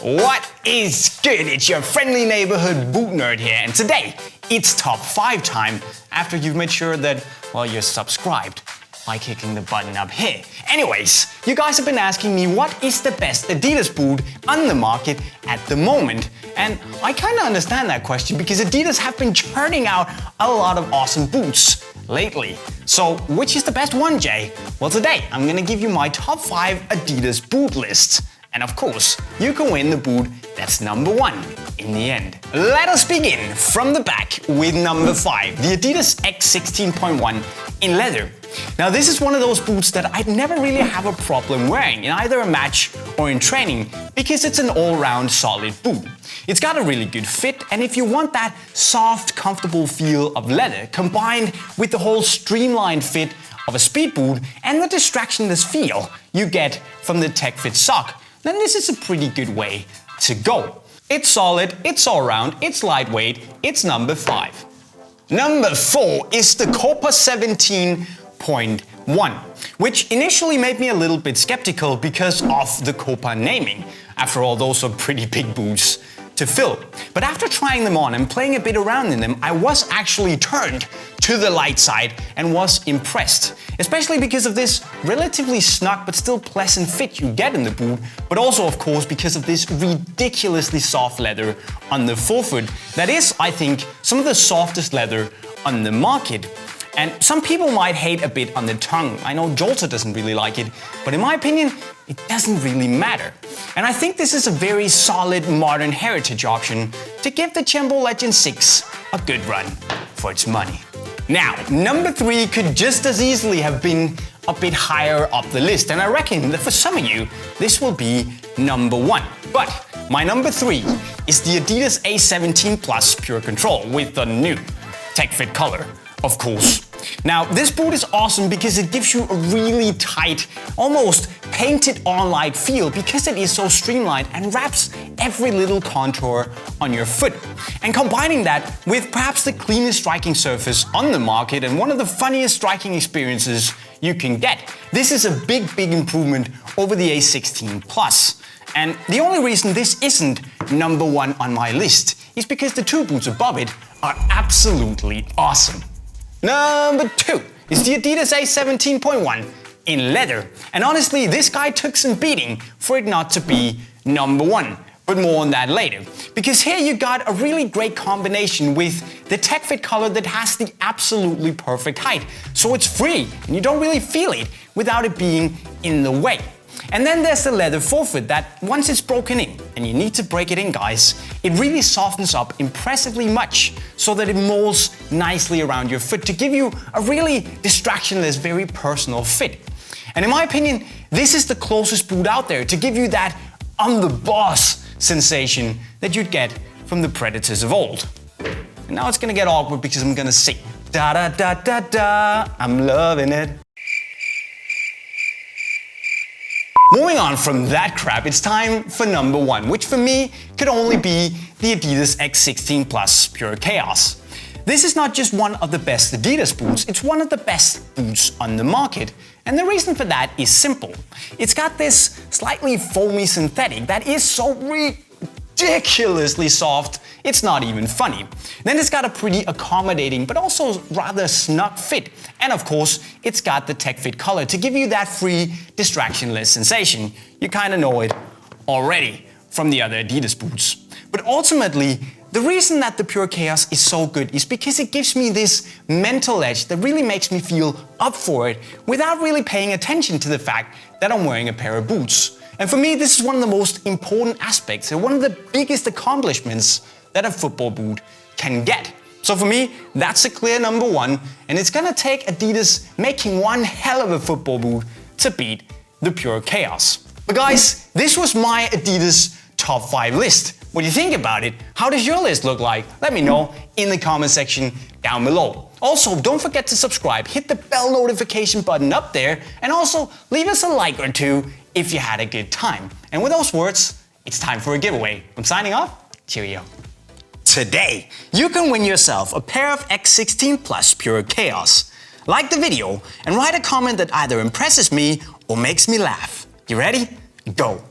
What is good? It's your friendly neighborhood boot nerd here, and today it's top 5 time after you've made sure that, well, you're subscribed by clicking the button up here. Anyways, you guys have been asking me what is the best Adidas boot on the market at the moment, and I kinda understand that question because Adidas have been churning out a lot of awesome boots lately. So which is the best one, Jay? Well, today I'm gonna give you my top 5 Adidas boot list. And of course, you can win the boot that's number 1 in the end. Let us begin from the back with number 5, the Adidas X16.1 in leather. Now this is one of those boots that I'd never really have a problem wearing in either a match or in training because it's an all-round solid boot. It's got a really good fit, and if you want that soft, comfortable feel of leather combined with the whole streamlined fit of a speed boot and the distractionless feel you get from the Techfit sock, then this is a pretty good way to go. It's solid, it's all round, it's lightweight, it's number 5. Number 4 is the Copa 17.1, which initially made me a little bit skeptical because of the Copa naming. After all, those are pretty big boots to fill. But after trying them on and playing a bit around in them, I was actually turned to the light side and was impressed. Especially because of this relatively snug but still pleasant fit you get in the boot, but also of course because of this ridiculously soft leather on the forefoot that is, I think, some of the softest leather on the market. And some people might hate a bit on the tongue. I know Jolter doesn't really like it, but in my opinion, it doesn't really matter. And I think this is a very solid modern heritage option to give the Chambo Legend 6 a good run for its money. Now, number 3 could just as easily have been a bit higher up the list, and I reckon that for some of you, this will be number 1. But my number 3 is the Adidas ACE16 Purecontrol with the new Techfit color, of course. Now, this boot is awesome because it gives you a really tight, almost painted on-like feel because it is so streamlined and wraps every little contour on your foot. And combining that with perhaps the cleanest striking surface on the market and one of the funniest striking experiences you can get, this is a big improvement over the ACE16 Plus. And the only reason this isn't number 1 on my list is because the 2 boots above it are absolutely awesome. Number 2 is the Adidas A17.1 in leather. And honestly, this guy took some beating for it not to be number 1. But more on that later. Because here you got a really great combination with the Techfit color that has the absolutely perfect height. So it's free and you don't really feel it without it being in the way. And then there's the leather forefoot that once it's broken in, and you need to break it in, guys, it really softens up impressively much so that it molds nicely around your foot to give you a really distractionless, very personal fit. And in my opinion, this is the closest boot out there to give you that I'm the boss sensation that you'd get from the Predators of old. And now it's gonna get awkward because I'm gonna sing. Da da da da da, I'm loving it. Moving on from that crap, it's time for number 1, which for me could only be the Adidas X16 Purechaos. This is not just one of the best Adidas boots, it's one of the best boots on the market. And the reason for that is simple. It's got this slightly foamy synthetic that is so ridiculously soft, it's not even funny. Then it's got a pretty accommodating but also rather snug fit. And of course, it's got the Techfit color to give you that free, distractionless sensation. You kind of know it already from the other Adidas boots. But ultimately, the reason that the Purechaos is so good is because it gives me this mental edge that really makes me feel up for it without really paying attention to the fact that I'm wearing a pair of boots. And for me, this is one of the most important aspects and one of the biggest accomplishments that a football boot can get. So for me, that's a clear number 1, and it's gonna take Adidas making one hell of a football boot to beat the Purechaos. But guys, this was my Adidas top 5 list. What do you think about it? How does your list look like? Let me know in the comment section down below. Also, don't forget to subscribe, hit the bell notification button up there, and also leave us a like or 2 if you had a good time. And with those words, it's time for a giveaway. I'm signing off. Cheerio. Today, you can win yourself a pair of X16 Purechaos. Like the video and write a comment that either impresses me or makes me laugh. You ready? Go!